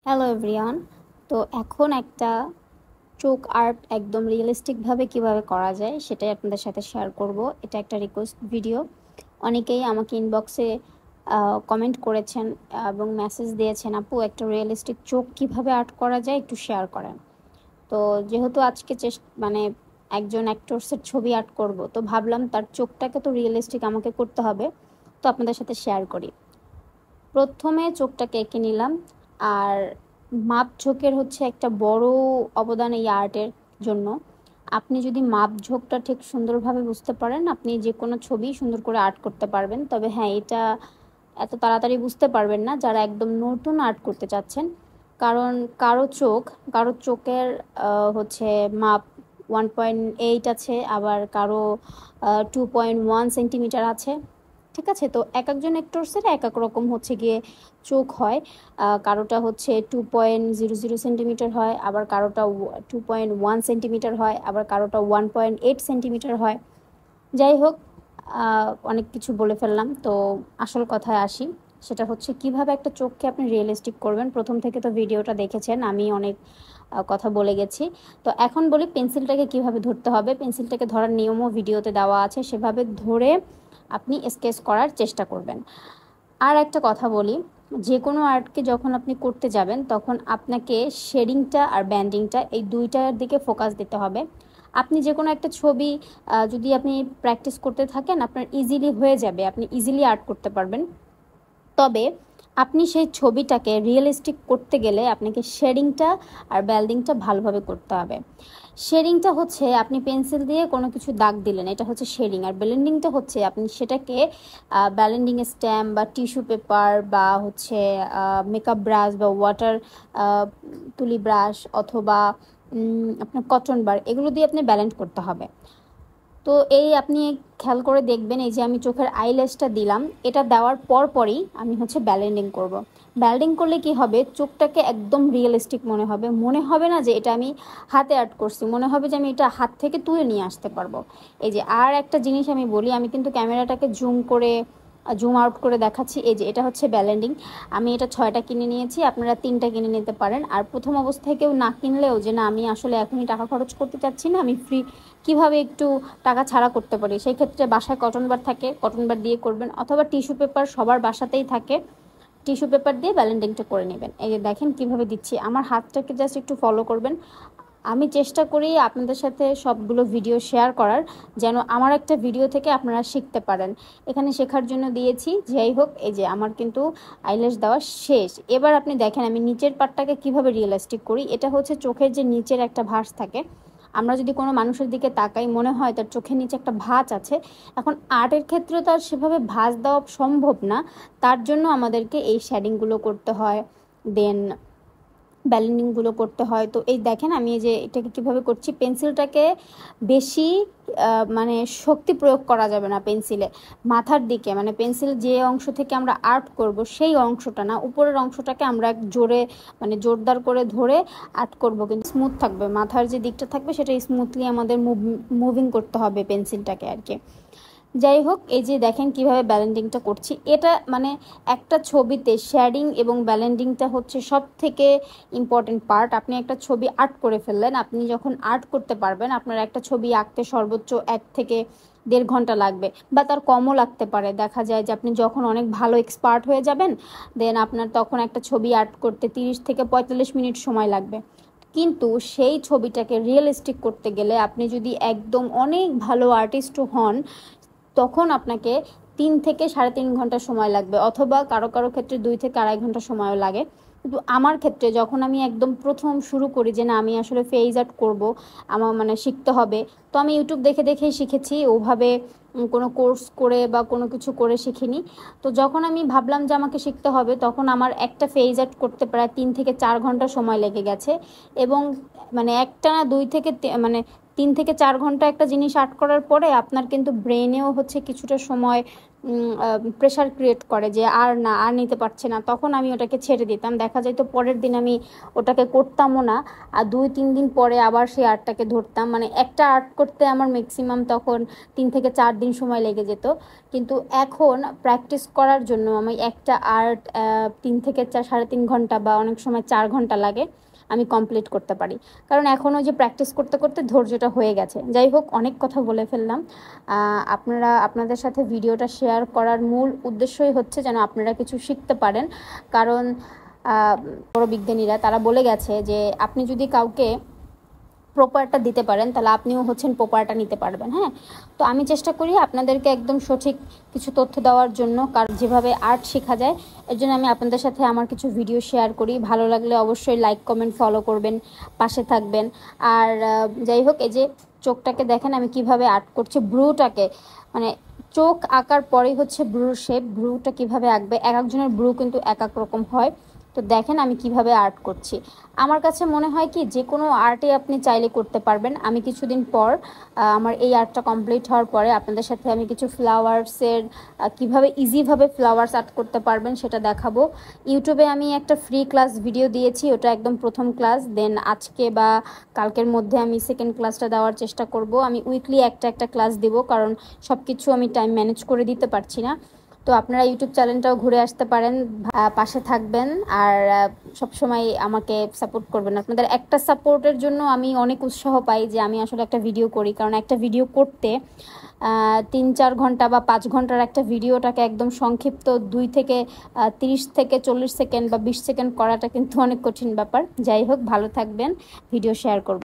Hello everyone. তো এখন একটা চোখ আর্ট একদম রিয়েলিস্টিকভাবে কিভাবে করা যায় সেটাই আপনাদের সাথে শেয়ার করব। এটা একটা রিকোয়েস্ট ভিডিও। অনেকেই আমাকে ইনবক্সে কমেন্ট করেছেন এবং মেসেজ দিয়েছেন, আপু একটা রিয়েলিস্টিক চোখ কিভাবে আর্ট করা যায় একটু শেয়ার করেন। তো যেহেতু আজকে মানে একজন অ্যাক্টরসের ছবি আর্ট করব, তো ভাবলাম তার চোখটাকে তো রিয়েলিস্টিক আমাকে করতে হবে, তো আপনাদের সাথে শেয়ার করি। প্রথমে চোখটাকে এঁকে নিলাম। আর মাপঝোঁকের হচ্ছে একটা বড় অবদান এই আর্টের জন্য। আপনি যদি মাপঝোঁকটা ঠিক সুন্দরভাবে বুঝতে পারেন, আপনি যে কোনো ছবি সুন্দর করে আর্ট করতে পারবেন। তবে হ্যাঁ, এটা এত তাড়াতাড়ি বুঝতে পারবেন না যারা একদম নতুন আর্ট করতে চাচ্ছেন, কারণ কারো চোখের হচ্ছে মাপ 1.8 আছে, আবার কারো 2.1 সেন্টিমিটার আছে। ঠিক আছে, তো এক একজন অ্যাক্টরসের এক এক রকম হচ্ছে গিয়ে চোখ হয়। কারোটা হচ্ছে 2.00 সেন্টিমিটার হয়, আবার কারোটা 2.1 সেন্টিমিটার হয়, আবার কারোটা 1.8 সেন্টিমিটার হয়। যাই হোক, অনেক কিছু বলে ফেললাম, তো আসল কথায় আসি। সেটা হচ্ছে কিভাবে একটা চোখকে আপনি রিয়েলিস্টিক করবেন। প্রথম থেকে তো ভিডিওটা দেখেছেন, আমি অনেক কথা বলে গেছি। তো এখন বলি পেন্সিলটাকে কিভাবে ধরতে হবে। পেন্সিলটাকে ধরার নিয়মও ভিডিওতে দেওয়া আছে, সেভাবে ধরে আপনি স্কেচ করার চেষ্টা করবেন। আর একটা কথা বলি, যে কোনো আর্টকে যখন আপনি করতে যাবেন তখন আপনাকে শেডিংটা আর ব্যান্ডিংটা এই দুইটার দিকে ফোকাস দিতে হবে। আপনি যে কোনো একটা ছবি যদি আপনি প্র্যাকটিস করতে থাকেন, আপনার ইজিলি হয়ে যাবে, আপনি ইজিলি আর্ট করতে পারবেন। তবে আপনি সেই ছবিটাকে রিয়েলিস্টিক করতে গেলে আপনাকে শেডিংটা আর ব্যান্ডিংটা ভালোভাবে করতে হবে। শেডিংটা হচ্ছে আপনি পেন্সিল দিয়ে কোনো কিছু দাগ দিলেন, এটা হচ্ছে শেডিং। আর ব্লেন্ডিংটা হচ্ছে আপনি সেটাকে ব্লেন্ডিং স্ট্যাম্প বা টিস্যু পেপার বা হচ্ছে মেকআপ ব্রাশ বা ওয়াটার তুলি ব্রাশ অথবা আপনার কটন বার, এগুলো দিয়ে আপনি ব্যালেন্স করতে হবে। তো এই আপনি খেয়াল করে দেখবেন, এই যে আমি চোখের আইল্যাশটা দিলাম, এটা দেওয়ার পরই আমি হচ্ছে ব্যালেন্ডিং করব। ব্যালেন্ডিং করলে কি হবে, চোখটাকে একদম রিয়েলিস্টিক মনে হবে না যে এটা আমি হাতে আর্ট করছি, মনে হবে যে আমি এটা হাত থেকে তুলে নিয়ে আসতে পারবো। এই যে আর একটা জিনিস আমি বলি, আমি কিন্তু ক্যামেরাটাকে জুম আউট করে দেখাচ্ছি। এই যে এটা হচ্ছে ব্যালেন্ডিং। আমি এটা 6টা কিনে নিয়েছি, আপনারা 3টা কিনে নিতে পারেন। আর প্রথম অবস্থায় কেউ না কিনলেও, যে না আমি আসলে এখনই টাকা খরচ করতে চাচ্ছি না, আমি কিভাবে একটু টাকা ছাড়া করতে পারি, সেই ক্ষেত্রে বাসায় কটন বার থাকে, কটন বার দিয়ে করবেন, অথবা টিস্যু পেপার সবার বাসাতেই থাকে, টিস্যু পেপার দিয়ে ব্যালেন্ডিংটা করে নেবেন। এই যে দেখেন কিভাবে দিচ্ছি, আমার হাতটাকে জাস্ট একটু ফলো করবেন। আমি চেষ্টা করি আপনাদের সাথে সবগুলো ভিডিও শেয়ার করার, যেন আমার একটা ভিডিও থেকে আপনারা শিখতে পারেন। এখানে শেখার জন্য দিয়েছি। যাই হোক, এই যে আমার কিন্তু আইল্যাশ দেওয়া শেষ। এবার আপনি দেখেন আমি নিচের পার্টটাকে কিভাবে রিয়েলিস্টিক করি। এটা হচ্ছে চোখের যে নিচের একটা ভাঁজ থাকে, আমরা যদি কোনো মানুষের দিকে তাকাই মনে হয় তার চোখের নিচে একটা ভাঁজ আছে। এখন আর্টের ক্ষেত্রে তো আর সেভাবে ভাঁজ দেওয়া সম্ভব না, তার জন্য আমাদেরকে এই শেডিংগুলো করতে হয়, দেন ব্যালেন্ডিংগুলো করতে হয়। তো এই দেখেন আমি এই যে এটাকে কীভাবে করছি, পেন্সিলটাকে বেশি মানে শক্তি প্রয়োগ করা যাবে না পেন্সিলে, মাথার দিকে, মানে পেন্সিল যে অংশ থেকে আমরা আর্ট করব সেই অংশটা না, উপরের অংশটাকে আমরা জোরে মানে জোরদার করে ধরে আর্ট করব, কিন্তু স্মুথ থাকবে, মাথার যে দিকটা থাকবে সেটা স্মুথলি আমাদের মুভিং করতে হবে পেন্সিলটাকে আর কি। যাই হোক, এই যে দেখেন কিভাবে ব্যালেন্ডিংটা করছি। এটা মানে একটা ছবিতে শেডিং এবং ব্যালেন্ডিংটা হচ্ছে সব থেকে ইম্পর্টেন্ট পার্ট। আপনি একটা ছবি আর্ট করে ফেললেন, আপনি যখন আর্ট করতে পারবেন, আপনার একটা ছবি আঁকতে সর্বোচ্চ 1 থেকে 1.5 ঘন্টা লাগবে, বা তার কমও লাগতে পারে। দেখা যায় যে আপনি যখন অনেক ভালো এক্সপার্ট হয়ে যাবেন, দেন আপনার তখন একটা ছবি আর্ট করতে 30 থেকে 45 মিনিট সময় লাগবে। কিন্তু সেই ছবিটাকে রিয়েলিস্টিক করতে গেলে আপনি যদি একদম অনেক ভালো আর্টিস্টও হন, তখন আপনাকে 3 থেকে 3.5 ঘন্টা সময় লাগবে, অথবা কারো কারো ক্ষেত্রে 2 থেকে 2.5 ঘন্টা সময়ও লাগে। কিন্তু আমার ক্ষেত্রে যখন আমি একদম প্রথম শুরু করি যে না আমি আসলে ফেজ আর্ট করব, আমার মানে শিখতে হবে, তো আমি ইউটিউব দেখে দেখেই শিখেছি, ওভাবে কোনো কোর্স করে বা কোনো কিছু করে শিখিনি। তো যখন আমি ভাবলাম যে আমাকে শিখতে হবে, তখন আমার একটা ফেজ আর্ট করতে প্রায় 3 থেকে 4 ঘন্টা সময় লেগে গেছে। এবং মানে একটা না 2 থেকে মানে 3 থেকে 4 ঘন্টা একটা জিনিস আর্ট করার পরে আপনার কিন্তু ব্রেনেও হচ্ছে কিছুটা সময় প্রেশার ক্রিয়েট করে যে আর নিতে পারছে না, তখন আমি ওটাকে ছেড়ে দিতাম। দেখা যায় তো পরের দিন আমি ওটাকে করতামও না, আর 2-3 দিন পরে আবার সেই আর্টটাকে ধরতাম। মানে একটা আর্ট করতে আমার ম্যাক্সিমাম তখন 3 থেকে 4 দিন সময় লেগে যেত। কিন্তু এখন প্র্যাকটিস করার জন্য আমি একটা আর্ট 3 থেকে 3.5 ঘন্টা বা অনেক সময় 4 ঘন্টা লাগে, আমি কমপ্লিট করতে পারি। কারণ এখন ওই যে প্র্যাকটিস করতে করতে ধৈর্যটা হয়ে গেছে। যাই হোক, অনেক কথা বলে ফেললাম। আপনাদের সাথে ভিডিওটা শেয়ার করার মূল উদ্দেশ্যই হচ্ছে যেন আপনারা কিছু শিখতে পারেন। কারণ বড় বিজ্ঞানীরা তারা বলে গেছে যে আপনি যদি কাউকে প্রপারটা দিতে পারেন তাহলে আপনিও হচ্ছেন প্রপারটা নিতে পারবেন। হ্যাঁ, তো আমি চেষ্টা করি আপনাদেরকে একদম সঠিক কিছু তথ্য দেওয়ার জন্য, কারণ যেভাবে আর্ট শেখা যায় এর জন্য আমি আপনাদের সাথে আমার কিছু ভিডিও শেয়ার করি। ভালো লাগলে অবশ্যই লাইক কমেন্ট ফলো করবেন, পাশে থাকবেন। আর যাই হোক, এই যে চোখটাকে দেখেন আমি কিভাবে আর্ট করছি, ব্রুটাকে, মানে চোখ আঁকার পরেই হচ্ছে ব্রুর শেপ। ব্রুটা কিভাবে আঁকবে, এক একজনের ব্রু কিন্তু এক এক রকম হয়। তো দেখেন আমি কিভাবে আর্ট করছি। আমার কাছে মনে হয় কি যে কোনো আর্টই আপনি চাইলে করতে পারবেন। আমি কিছুদিন পর আমার এই আর্টটা কমপ্লিট হওয়ার পরে আপনাদের সাথে আমি কিছু ফ্লাওয়ার্সের কিভাবে ইজিভাবে ফ্লাওয়ার্স আর্ট করতে পারবেন সেটা দেখাবো। ইউটিউবে আমি একটা ফ্রি ক্লাস ভিডিও দিয়েছি, ওটা একদম প্রথম ক্লাস। দেন আজকে বা কালকের মধ্যে আমি সেকেন্ড ক্লাসটা দেওয়ার চেষ্টা করব। আমি উইকলি একটা ক্লাস দেব, কারণ সব কিছু আমি টাইম ম্যানেজ করে দিতে পারছি না। তো আপনারা ইউটিউব চ্যানেলটাও ঘুরে আসতে পারেন, পাশে থাকবেন আর সবসময় আমাকে সাপোর্ট করবেন। আপনাদের একটা সাপোর্টের জন্য আমি অনেক উৎসাহ পাই যে আমি আসলে একটা ভিডিও করি। কারণ একটা ভিডিও করতে 3-4 ঘন্টা বা 5 ঘন্টার একটা ভিডিওটাকে একদম সংক্ষিপ্ত 2 থেকে 30 থেকে 40 সেকেন্ড বা 20 সেকেন্ড করাটা কিন্তু অনেক কঠিন ব্যাপার। যাই হোক, ভালো থাকবেন, ভিডিও শেয়ার করবেন।